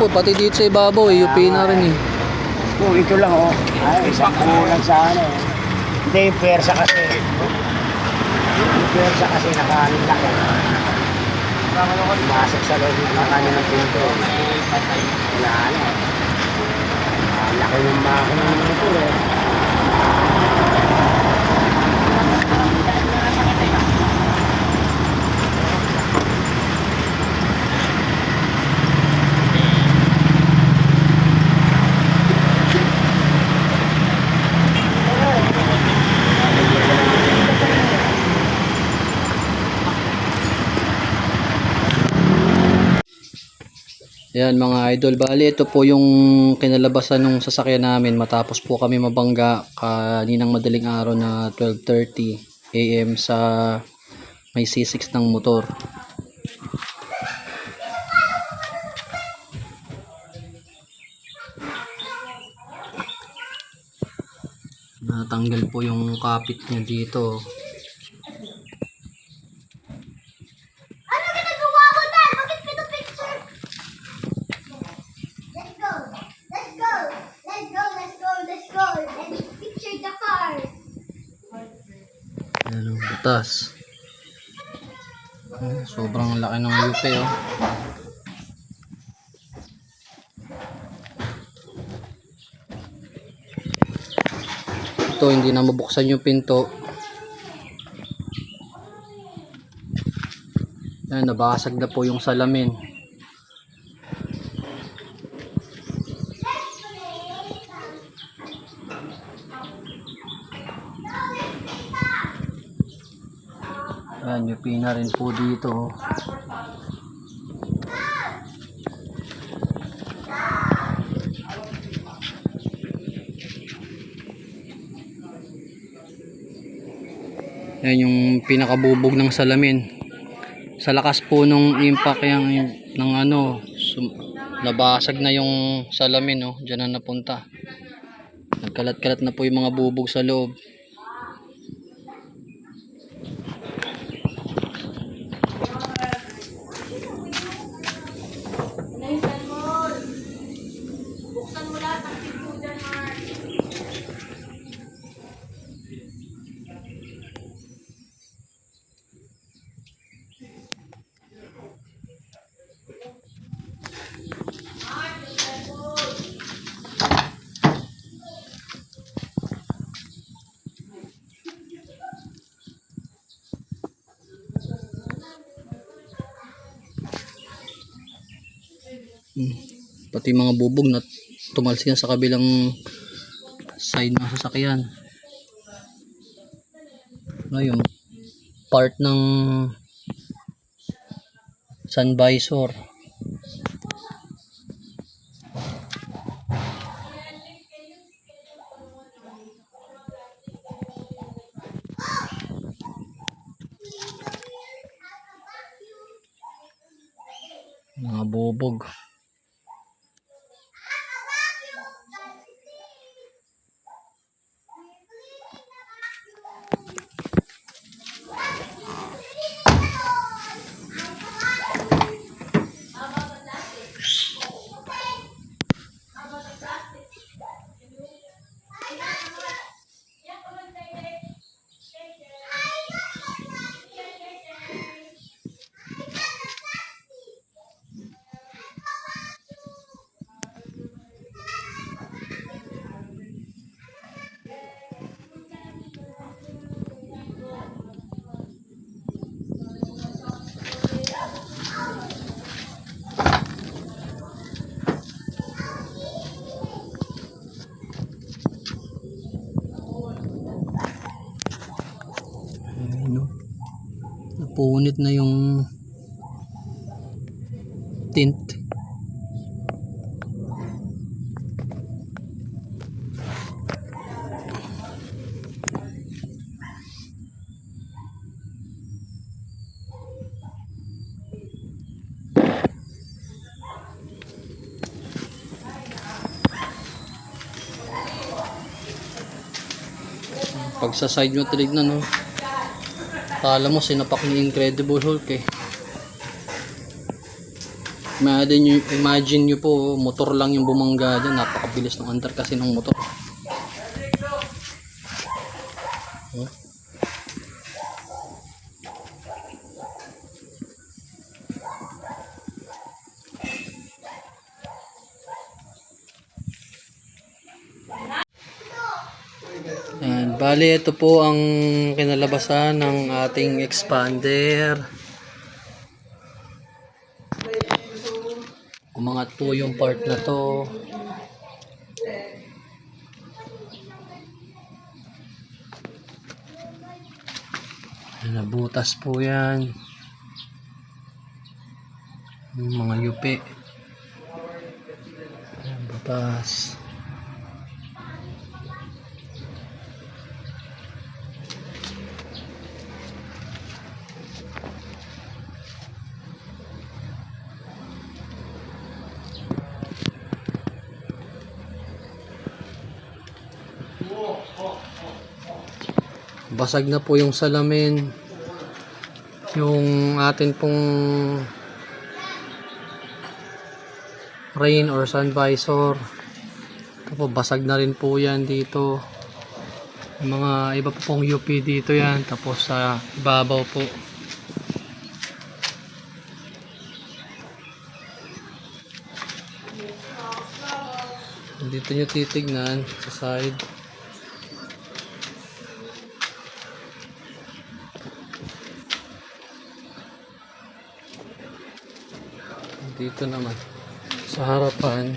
pati dito sa ibabaw eh, UP na rin eh. Oh, ito lang oh. Ay, isang bulan sana eh. Hindi, yung pwersa kasi. Yung pwersa kasi nakanin laki. Masok sa loob ng nakanin ng pinto. Wala na eh. Laki ng makina ng motor eh. Ayan mga idol, bali ito po yung kinalabasan ng sasakyan namin matapos po kami mabangga kaninang madaling araw na 12:30 AM sa may C6 ng motor. Natanggal po yung kapit niya dito. Ayan, butas. Sobrang laki ng UP oh. Ito hindi na mabuksan yung pinto. Ayan, nabasag na po yung salamin. Ayan, UP na rin po dito. Ayan yung pinakabubog ng salamin. Sa lakas po nung impact ng ano, nabasag na yung salamin oh. Diyan na napunta. Nagkalat-kalat na po yung mga bubog sa loob. Pati mga bubog na tumalsik sa kabilang side ng sasakyan. Ngayon, part ng sun visor. Mga bubog. Napunit na yung tint. Pag sa side mo tinignan, no, kala mo sinapak ni Incredible Hulk eh. Imagine nyo po, motor lang yung bumangga dyan. Napakabilis ng andar kasi ng motor. Oh. Yan, bali ito po ang kinalabasan ng ating expander. Umangat po yung part na to. Nabutas po yan. Yung mga yupi. Ayan, butas. Basag na po yung salamin. Yung atin pong rain or sun visor. Tapos basag na rin po yan dito. Yung mga iba po pong UP dito yan. Tapos sa ibabaw po. Dito nyo titignan sa side. Dito naman sa harapan